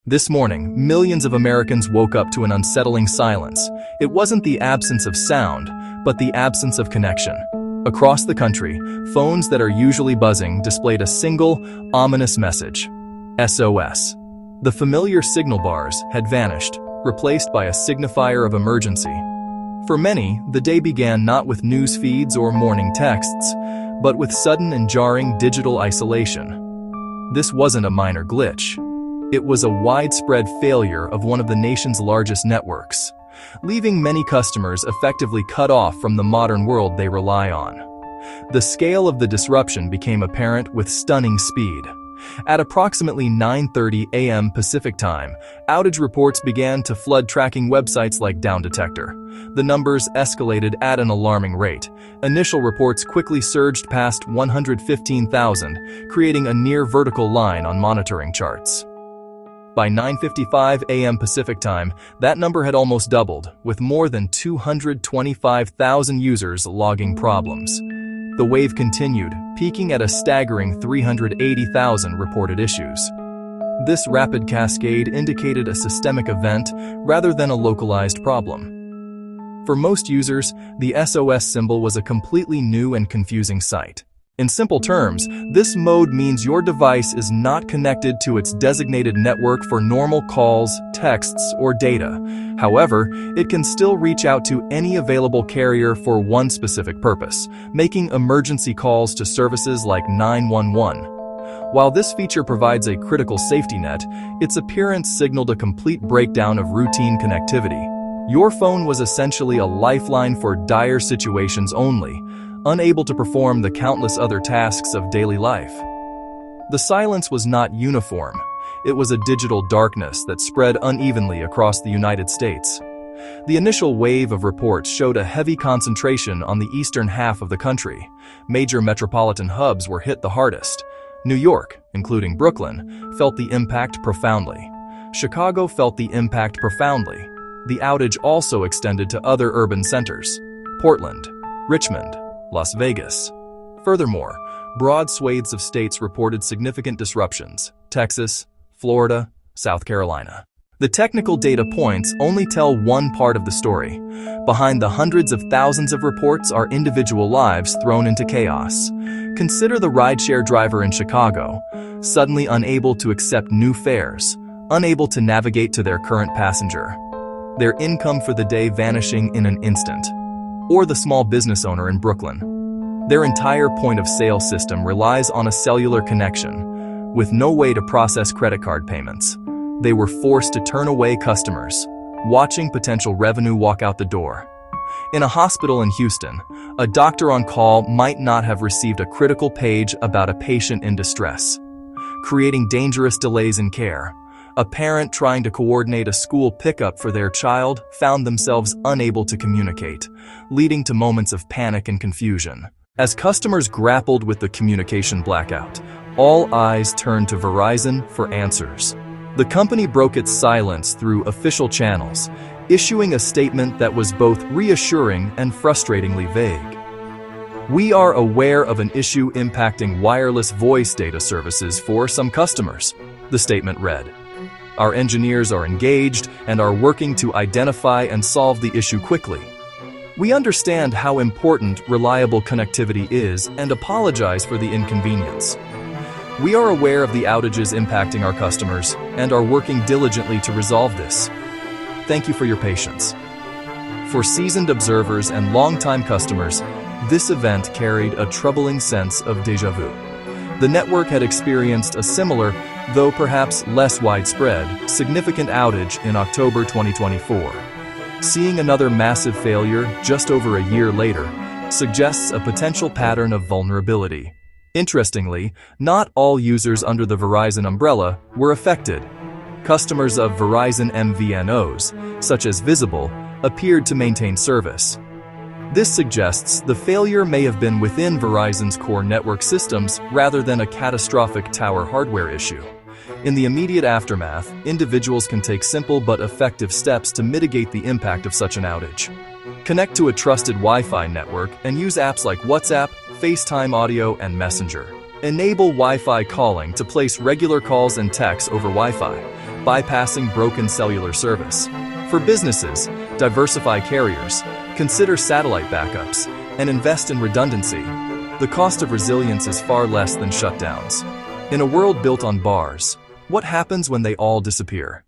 This morning, millions of Americans woke up to an unsettling silence. It wasn't the absence of sound, but the absence of connection. Across the country, phones that are usually buzzing displayed a single, ominous message: SOS. The familiar signal bars had vanished, replaced by a signifier of emergency. For many, the day began not with news feeds or morning texts, but with sudden and jarring digital isolation. This wasn't a minor glitch. It was a widespread failure of one of the nation's largest networks, leaving many customers effectively cut off from the modern world they rely on. The scale of the disruption became apparent with stunning speed. At approximately 9:30 a.m. Pacific Time, outage reports began to flood tracking websites like Down Detector. The numbers escalated at an alarming rate. Initial reports quickly surged past 115,000, creating a near vertical line on monitoring charts. By 9:55 a.m. Pacific Time, that number had almost doubled, with more than 225,000 users logging problems. The wave continued, peaking at a staggering 380,000 reported issues. This rapid cascade indicated a systemic event rather than a localized problem. For most users, the SOS symbol was a completely new and confusing sight. In simple terms, this mode means your device is not connected to its designated network for normal calls, texts, or data. However, it can still reach out to any available carrier for one specific purpose, making emergency calls to services like 911. While this feature provides a critical safety net, its appearance signaled a complete breakdown of routine connectivity. Your phone was essentially a lifeline for dire situations only, unable to perform the countless other tasks of daily life. The silence was not uniform. It was a digital darkness that spread unevenly across the United States. The initial wave of reports showed a heavy concentration on the eastern half of the country. Major metropolitan hubs were hit the hardest. New York, including Brooklyn, felt the impact profoundly. Chicago felt the impact profoundly. The outage also extended to other urban centers: Portland, Richmond, Las Vegas. Furthermore, broad swathes of states reported significant disruptions: Texas, Florida, South Carolina. The technical data points only tell one part of the story. Behind the hundreds of thousands of reports are individual lives thrown into chaos. Consider the rideshare driver in Chicago, suddenly unable to accept new fares, unable to navigate to their current passenger, their income for the day vanishing in an instant. Or the small business owner in Brooklyn. Their entire point-of-sale system relies on a cellular connection. With no way to process credit card payments, they were forced to turn away customers, watching potential revenue walk out the door. In a hospital in Houston, a doctor on call might not have received a critical page about a patient in distress, creating dangerous delays in care. A parent trying to coordinate a school pickup for their child found themselves unable to communicate, leading to moments of panic and confusion. As customers grappled with the communication blackout, all eyes turned to Verizon for answers. The company broke its silence through official channels, issuing a statement that was both reassuring and frustratingly vague. "We are aware of an issue impacting wireless voice data services for some customers," the statement read. "Our engineers are engaged and are working to identify and solve the issue quickly. We understand how important reliable connectivity is and apologize for the inconvenience. We are aware of the outages impacting our customers and are working diligently to resolve this. Thank you for your patience." For seasoned observers and longtime customers, this event carried a troubling sense of déjà vu. The network had experienced a similar, though perhaps less widespread, significant outage in October 2024. Seeing another massive failure just over a year later suggests a potential pattern of vulnerability. Interestingly, not all users under the Verizon umbrella were affected. Customers of Verizon MVNOs, such as Visible, appeared to maintain service. This suggests the failure may have been within Verizon's core network systems rather than a catastrophic tower hardware issue. In the immediate aftermath, individuals can take simple but effective steps to mitigate the impact of such an outage. Connect to a trusted Wi-Fi network and use apps like WhatsApp, FaceTime Audio, and Messenger. Enable Wi-Fi calling to place regular calls and texts over Wi-Fi. bypassing broken cellular service. For businesses, diversify carriers, consider satellite backups, and invest in redundancy. The cost of resilience is far less than shutdowns. In a world built on bars, what happens when they all disappear?